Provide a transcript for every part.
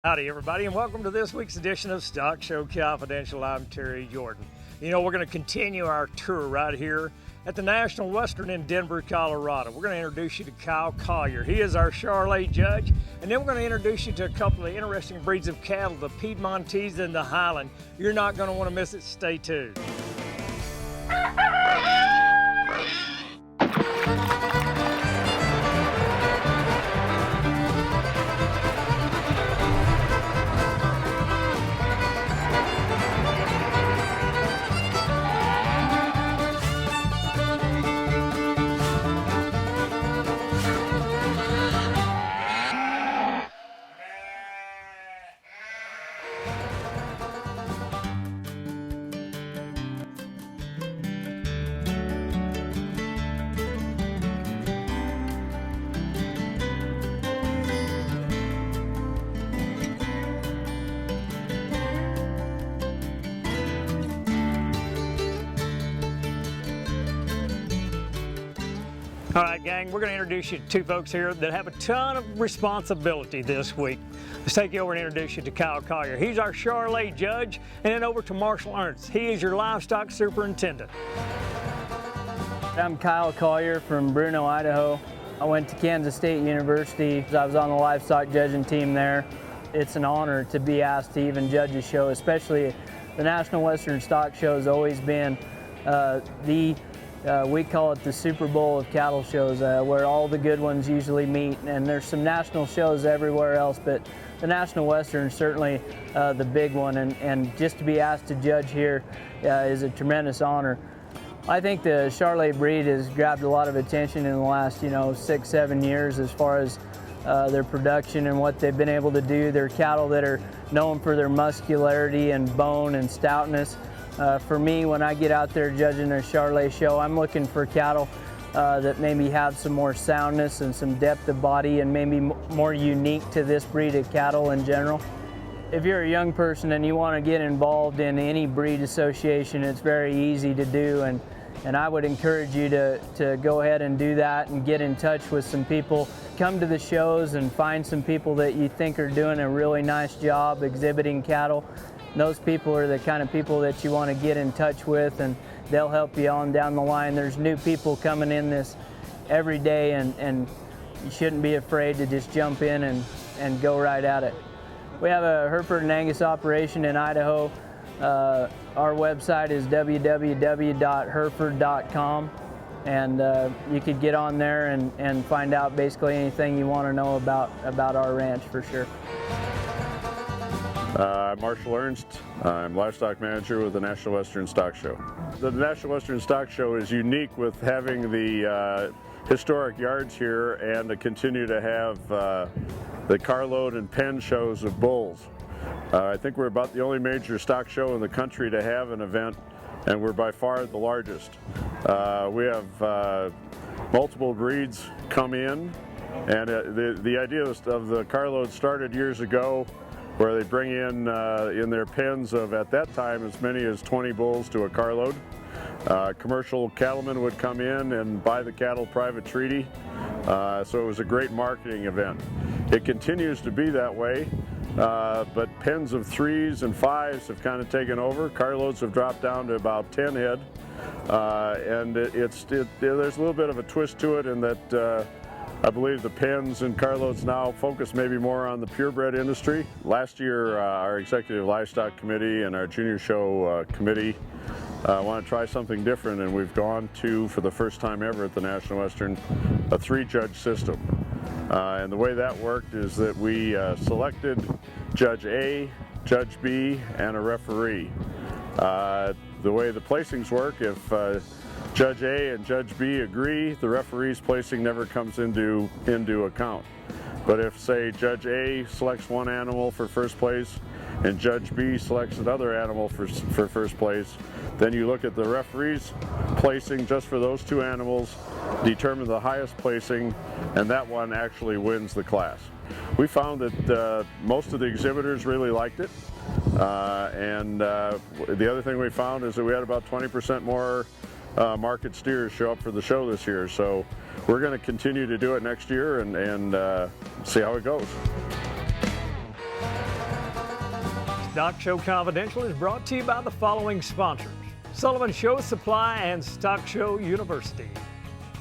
Howdy everybody, and welcome to this week's edition of Stock Show Confidential. I'm Terry Jordan. You know, we're going to continue our tour right here at the National Western in Denver, Colorado. We're going to introduce you to Kyle Collier. He is our Charolais judge, and then we're going to introduce you to a couple of interesting breeds of cattle, the Piedmontese and the Highland. You're not going to want to miss it. Stay tuned. All right, gang, we're going to introduce you to two folks here that have a ton of responsibility this week. Let's take you over and introduce you to Kyle Collier. He's our Charolais judge, and then over to Marshall Ernst. He is your livestock superintendent. I'm Kyle Collier from Bruno, Idaho. I went to Kansas State University. I was on the livestock judging team there. It's an honor to be asked to even judge a show, especially the National Western Stock Show has always been we call it the Super Bowl of cattle shows, where all the good ones usually meet, and there's some national shows everywhere else, but the National Western is certainly the big one, and just to be asked to judge here is a tremendous honor. I think the Charolais breed has grabbed a lot of attention in the last 6-7 years as far as their production and what they've been able to do. They're cattle that are known for their muscularity and bone and stoutness. For me, when I get out there judging a Charolais show, I'm looking for cattle that maybe have some more soundness and some depth of body and maybe more unique to this breed of cattle in general. If you're a young person and you want to get involved in any breed association, it's very easy to do, and I would encourage you to go ahead and do that and get in touch with some people. Come to the shows and find some people that you think are doing a really nice job exhibiting cattle. Those people are the kind of people that you want to get in touch with, and they'll help you on down the line. There's new people coming in this every day, and you shouldn't be afraid to just jump in and go right at it. We have a Hereford and Angus operation in Idaho. Our website is www.hereford.com, and you could get on there and find out basically anything you want to know about our ranch for sure. I'm Marshall Ernst. I'm livestock manager with the National Western Stock Show. The National Western Stock Show is unique with having the historic yards here and to continue to have the carload and pen shows of bulls. I think we're about the only major stock show in the country to have an event, and we're by far the largest. We have multiple breeds come in, and the idea of the carload started years ago, where they bring in their pens of, at that time, as many as 20 bulls to a carload. Commercial cattlemen would come in and buy the cattle private treaty, so it was a great marketing event. It continues to be that way, but pens of 3s and 5s have kind of taken over. Carloads have dropped down to about 10 head, and there's a little bit of a twist to it in that I believe the pens and carloads now focus maybe more on the purebred industry. Last year, our Executive Livestock Committee and our Junior Show Committee want to try something different, and we've gone to, for the first time ever at the National Western, a 3-judge system. And the way that worked is that we selected Judge A, Judge B, and a referee. The way the placings work, if Judge A and Judge B agree, the referee's placing never comes into account. But if, say, Judge A selects one animal for first place and Judge B selects another animal for first place, then you look at the referee's placing just for those two animals, determine the highest placing, and that one actually wins the class. We found that most of the exhibitors really liked it, and the other thing we found is that we had about 20% more market steers show up for the show this year, so we're going to continue to do it next year and see how it goes. Stock Show Confidential is brought to you by the following sponsors: Sullivan Show Supply and Stock Show University,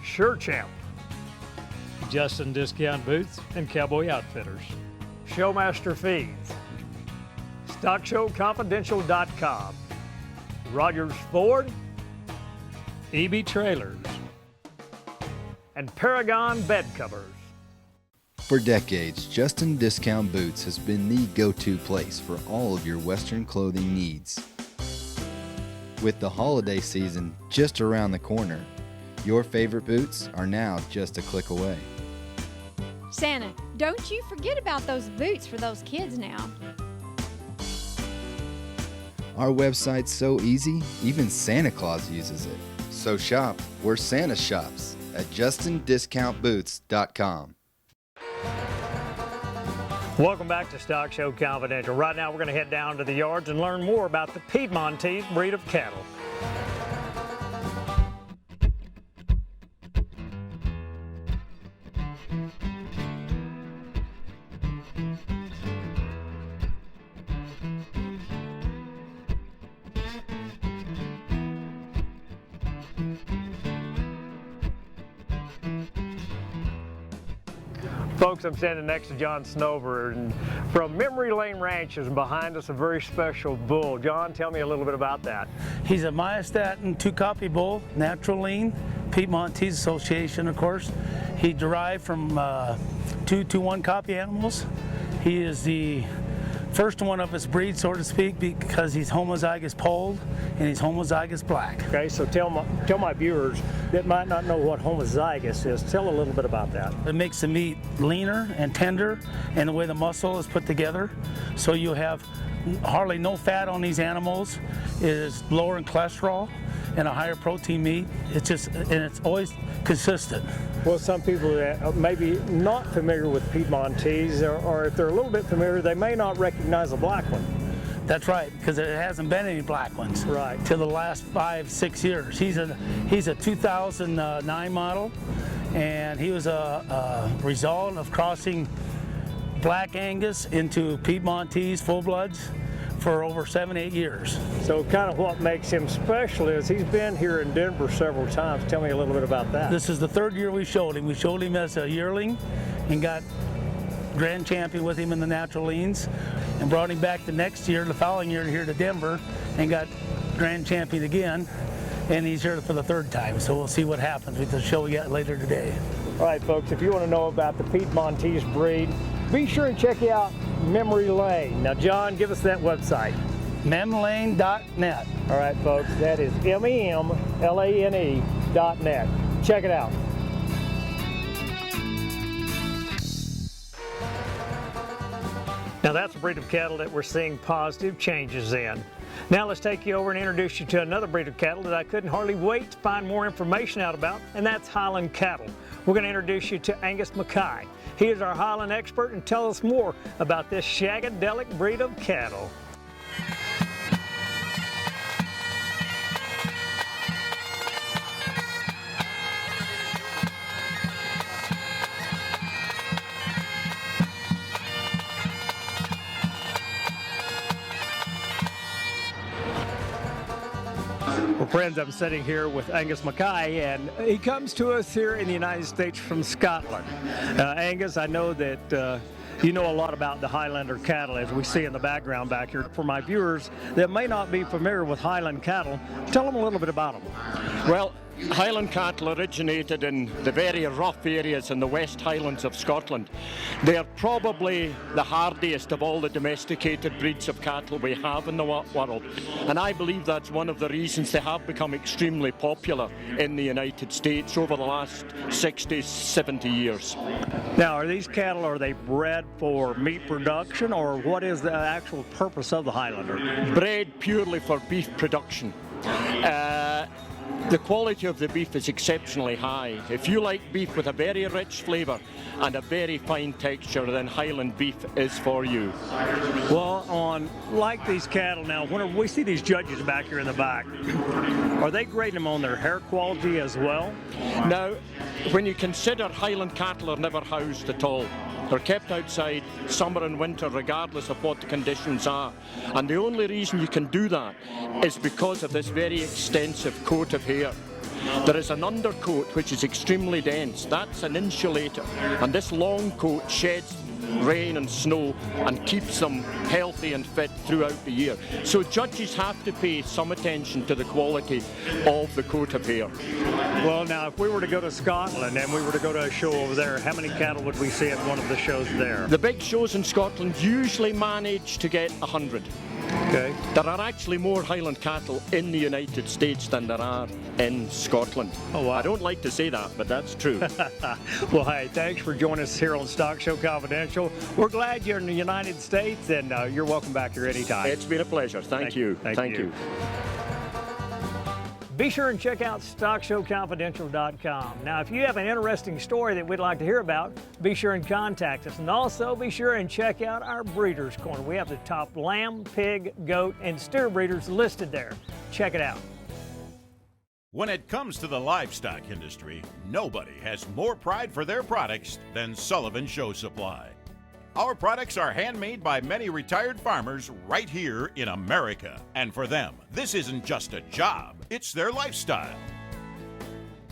Sure Champ, Justin Discount Boots and Cowboy Outfitters, Showmaster Feeds, StockShowConfidential.com, Rogers Ford, EB Trailers, and Paragon Bed Covers. For decades, Justin Discount Boots has been the go-to place for all of your Western clothing needs. With the holiday season just around the corner, your favorite boots are now just a click away. Santa, don't you forget about those boots for those kids now. Our website's so easy, even Santa Claus uses it. So shop where Santa shops at JustinDiscountBoots.com. Welcome back to Stock Show Confidential. Right now we're going to head down to the yards and learn more about the Piedmontese breed of cattle. Folks, I'm standing next to John Snover, and from Memory Lane Ranch is behind us a very special bull. John, tell me a little bit about that. He's a myostatin 2-copy bull, natural lean, Piedmontese Association, of course. He derived from 2 1-copy animals. He is the first one of his breed, so to speak, because he's homozygous polled and he's homozygous black. Okay, so tell my viewers that might not know what homozygous is, tell a little bit about that. It makes the meat leaner and tender, and the way the muscle is put together. So you have hardly no fat on these animals. It is lower in cholesterol and a higher protein meat. It's just, and it's always consistent. Well, some people that may be not familiar with Piedmontese, or if they're a little bit familiar, they may not recognize a black one. That's right, because there hasn't been any black ones right till the last 5-6 years. He's a 2009 model, and he was a result of crossing Black Angus into Piedmontese full-bloods for over 7-8 years. So kind of what makes him special is he's been here in Denver several times. Tell me a little bit about that. This is the 3rd year we showed him. We showed him as a yearling and got grand champion with him in the natural leans, and brought him back the next year, the following year, here to Denver, and got grand champion again, and he's here for the 3rd time. So we'll see what happens with the show we got later today. All right, folks, if you want to know about the Piedmontese breed, be sure and check out Memory Lane. Now, John, give us that website. memlane.net. All right, folks, that is MEMLANE.net. Check it out. Now, that's a breed of cattle that we're seeing positive changes in. Now let's take you over and introduce you to another breed of cattle that I couldn't hardly wait to find more information out about, and that's Highland Cattle. We're going to introduce you to Angus Mackay. He is our Highland expert and tell us more about this shagadelic breed of cattle. Well, friends, I'm sitting here with Angus Mackay, and he comes to us here in the United States from Scotland. Angus, I know that you know a lot about the Highlander cattle, as we see in the background back here. For my viewers that may not be familiar with Highland cattle, tell them a little bit about them. Well, Highland cattle originated in the very rough areas in the West Highlands of Scotland. They are probably the hardiest of all the domesticated breeds of cattle we have in the world, and I believe that's one of the reasons they have become extremely popular in the United States over the last 60, 70 years. Now, are these cattle, are they bred for meat production, or what is the actual purpose of the Highlander? Bred purely for beef production. The quality of the beef is exceptionally high. If you like beef with a very rich flavour and a very fine texture, then Highland beef is for you. Well, like these cattle now, whenever we see these judges back here in the back, are they grading them on their hair quality as well? Now, when you consider Highland cattle are never housed at all, They're kept outside summer and winter regardless of what the conditions are. And the only reason you can do that is because of this very extensive coat of hair. There is an undercoat which is extremely dense. That's an insulator. And this long coat sheds rain and snow and keeps them healthy and fit throughout the year. So judges have to pay some attention to the quality of the coat of hair. Well, now, if we were to go to Scotland and we were to go to a show over there, how many cattle would we see at one of the shows there? The big shows in Scotland usually manage to get 100. Okay. There are actually more Highland cattle in the United States than there are in Scotland. Oh, wow. I don't like to say that, but that's true. Well, hey, thanks for joining us here on Stock Show Confidential. We're glad you're in the United States, and you're welcome back here anytime. It's been a pleasure. Thank you. Thank you. Be sure and check out StockShowConfidential.com. Now, if you have an interesting story that we'd like to hear about, be sure and contact us. And also be sure and check out our Breeders' Corner. We have the top lamb, pig, goat, and steer breeders listed there. Check it out. When it comes to the livestock industry, nobody has more pride for their products than Sullivan Show Supply. Our products are handmade by many retired farmers right here in America. And for them, this isn't just a job, it's their lifestyle.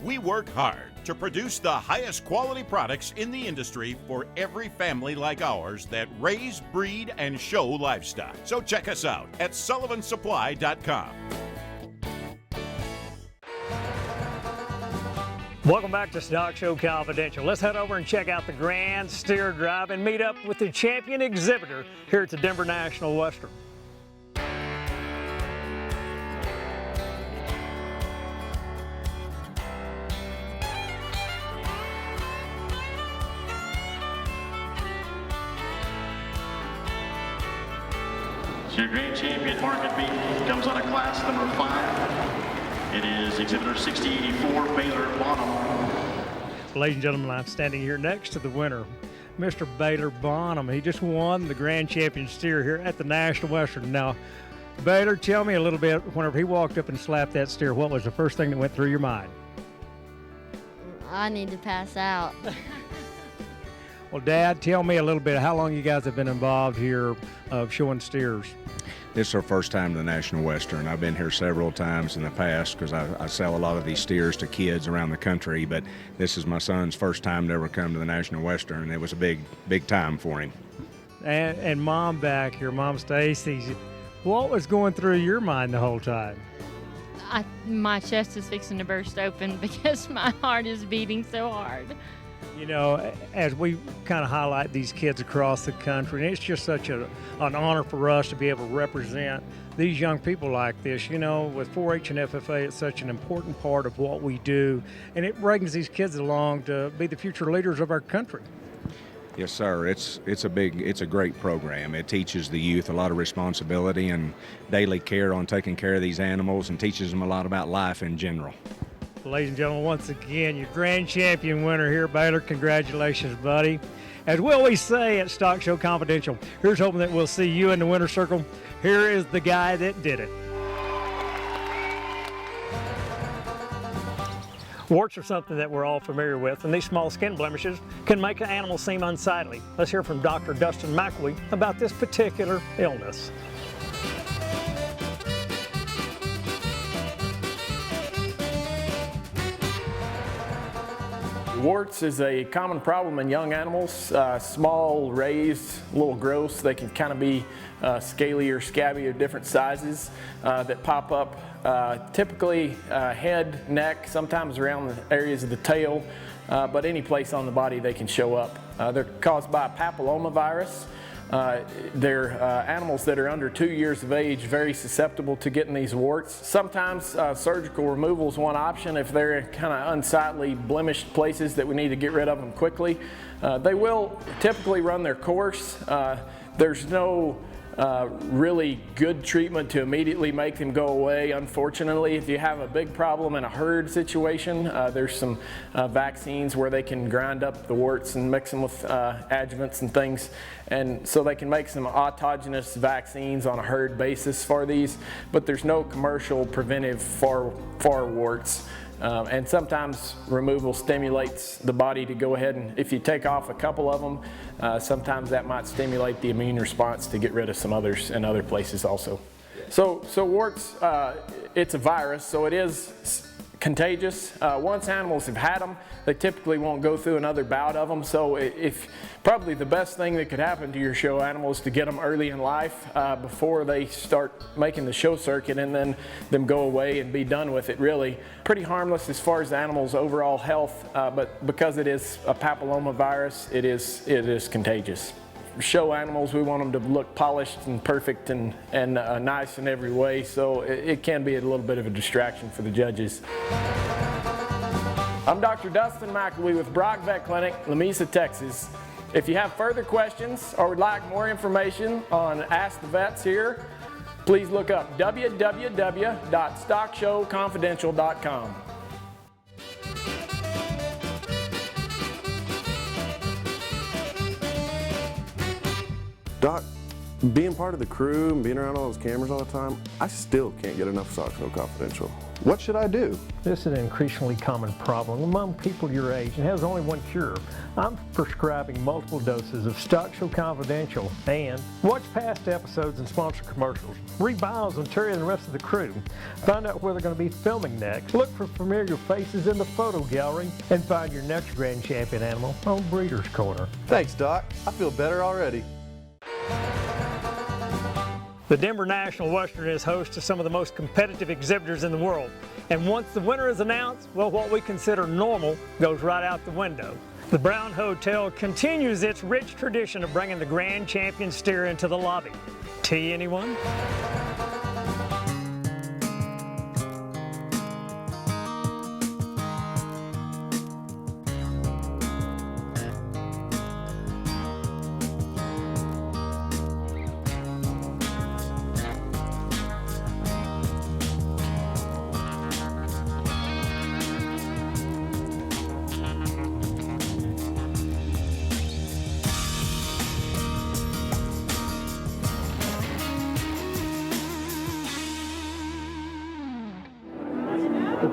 We work hard to produce the highest quality products in the industry for every family like ours that raise, breed, and show livestock. So check us out at sullivansupply.com. Welcome back to Stock Show Confidential. Let's head over and check out the Grand Steer Drive and meet up with the champion exhibitor here at the Denver National Western. Your grand champion market meet comes on a class number 5. It is exhibitor 6084 Baylor Bonham. Ladies and gentlemen, I'm standing here next to the winner, Mr. Baylor Bonham. He just won the grand champion steer here at the National Western. Now, Baylor, tell me a little bit, whenever he walked up and slapped that steer, what was the first thing that went through your mind? I need to pass out. Well, Dad, tell me a little bit, how long you guys have been involved here of showing steers? This is our first time to the National Western. I've been here several times in the past because I sell a lot of these steers to kids around the country, but this is my son's first time to ever come to the National Western, and it was a big time for him. And Mom back here, Mom Stacy, what was going through your mind the whole time? My chest is fixing to burst open because my heart is beating so hard. You know, as we kind of highlight these kids across the country, and it's just such an honor for us to be able to represent these young people like this. You know, with 4-H and FFA, it's such an important part of what we do, and it brings these kids along to be the future leaders of our country. Yes, sir. It's a great program. It teaches the youth a lot of responsibility and daily care on taking care of these animals, and teaches them a lot about life in general. Ladies and gentlemen, once again, your grand champion winner here, Baylor. Congratulations, buddy. As we always say at Stock Show Confidential, here's hoping that we'll see you in the winner's circle. Here is the guy that did it. Warts are something that we're all familiar with, and these small skin blemishes can make an animal seem unsightly. Let's hear from Dr. Dustin McElwee about this particular illness. Warts is a common problem in young animals. Small, raised, a little gross. They can kind of be scaly or scabby of different sizes that pop up. Typically head, neck, sometimes around the areas of the tail, but any place on the body they can show up. They're caused by papillomavirus. They're animals that are under 2 years of age, very susceptible to getting these warts. Sometimes surgical removal is one option if they're in kind of unsightly, blemished places that we need to get rid of them quickly. They will typically run their course. There's no really good treatment to immediately make them go away. Unfortunately, if you have a big problem in a herd situation, there's some vaccines where they can grind up the warts and mix them with adjuvants and things, and so they can make some autogenous vaccines on a herd basis for these, but there's no commercial preventive for warts. And sometimes removal stimulates the body to go ahead, and if you take off a couple of them, sometimes that might stimulate the immune response to get rid of some others in other places also. So warts, it's a virus, so it is contagious. Once animals have had them, they typically won't go through another bout of them. So probably the best thing that could happen to your show animal is to get them early in life before they start making the show circuit, and then them go away and be done with it. Really pretty harmless as far as the animal's overall health, but because it is a papilloma virus, it is contagious. Show animals, we want them to look polished and perfect and nice in every way, so it can be a little bit of a distraction for the judges. I'm Dr. Dustin McAlee with Brock Vet Clinic, Lamesa, Texas. If you have further questions or would like more information on Ask the Vets here, please look up www.stockshowconfidential.com. Doc, being part of the crew and being around all those cameras all the time, I still can't get enough Stock Show Confidential. What should I do? This is an increasingly common problem among people your age and has only one cure. I'm prescribing multiple doses of Stock Show Confidential, and watch past episodes and sponsor commercials. Read bios on Terry and the rest of the crew. Find out where they're going to be filming next. Look for familiar faces in the photo gallery, and find your next grand champion animal on Breeder's Corner. Thanks, Doc. I feel better already. The Denver National Western is host to some of the most competitive exhibitors in the world. And once the winner is announced, well, what we consider normal goes right out the window. The Brown Hotel continues its rich tradition of bringing the grand champion steer into the lobby. Tea, anyone?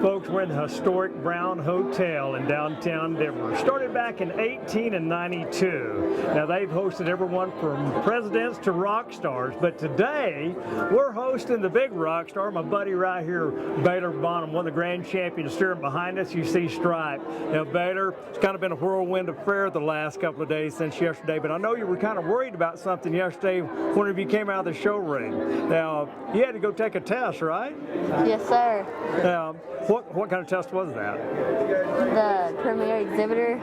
Folks, we're in the historic Brown Hotel in downtown Denver. Started back in 1892. Now, they've hosted everyone from presidents to rock stars, but today we're hosting the big rock star, my buddy right here, Baylor Bonham, one of the grand champions steering behind us. You see Stripe. Now, Baylor, it's kind of been a whirlwind affair the last couple of days since yesterday, but I know you were kind of worried about something yesterday whenever you came out of the show ring. Now, you had to go take a test, right? Yes, sir. Now, what kind of test was that? The premier exhibitor,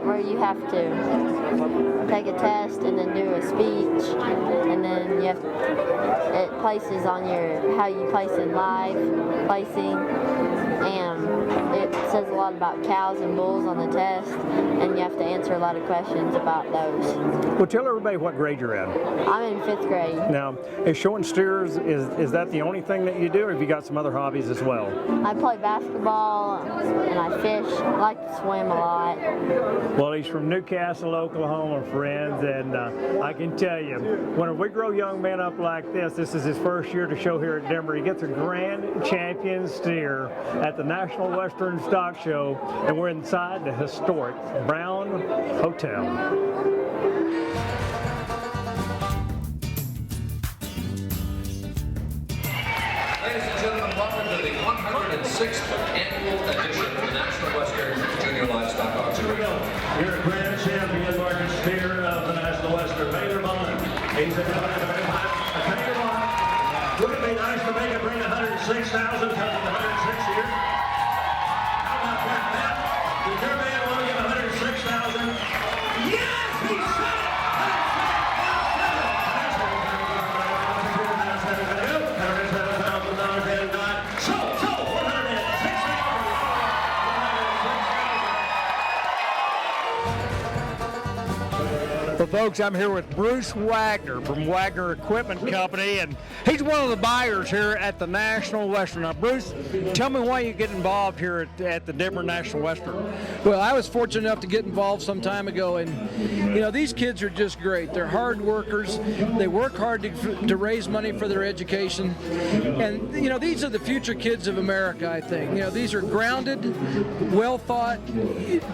where you have to take a test and then do a speech, and then you have it places on how you place in live placing, and it says a lot about cows and bulls on the test, and you have to answer a lot of questions about those. Well, tell everybody what grade you're in. I'm in 5th grade. Now, is showing steers, is that the only thing that you do, or have you got some other hobbies as well? I play basketball and I fish. I like to swim a lot. Well, he's from Newcastle, Oklahoma, friends, and I can tell you, when we grow young men up like this is his first year to show here at Denver. He gets a grand champion steer at the National Western Stock Show, and we're inside the historic Brown Hotel. Ladies and gentlemen, welcome to the 106th annual edition of the National Western Junior Livestock Auction. Here we go. You're a grand champion market steer of the National Western, Baylor Bonham. He's a tell you what, wouldn't it be nice to make it bring 106,000 because of the 106 here? How about that, Matt? Did your man want to give 106,000? Yes, he said it! Well, folks, I'm here with Bruce Wagner from Wagner Equipment Company, and he's one of the buyers here at the National Western. Now, Bruce, tell me why you get involved here at the Denver National Western. Well, I was fortunate enough to get involved some time ago, and you know, these kids are just great. They're hard workers. They work hard to raise money for their education, and you know, these are the future kids of America, I think. You know, these are grounded, well thought,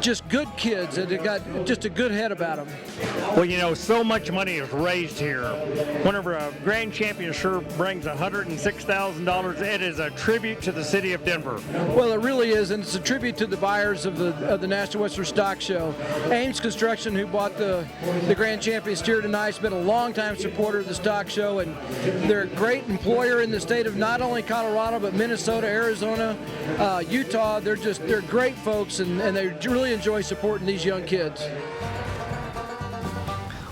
just good kids that have got just a good head about them. Well, you know, so much money is raised here. Whenever a grand champion sure brings $106,000, it is a tribute to the city of Denver. Well, it really is, and it's a tribute to the buyers of the National Western Stock Show. Ames Construction, who bought the grand champion steer tonight, has been a long-time supporter of the stock show, and they're a great employer in the state of not only Colorado, but Minnesota, Arizona, Utah. They're great folks, and they really enjoy supporting these young kids.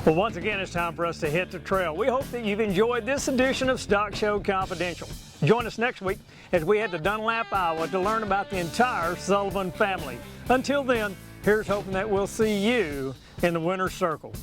Well, once again, it's time for us to hit the trail. We hope that you've enjoyed this edition of Stock Show Confidential. Join us next week as we head to Dunlap, Iowa to learn about the entire Sullivan family. Until then, here's hoping that we'll see you in the winner's circle.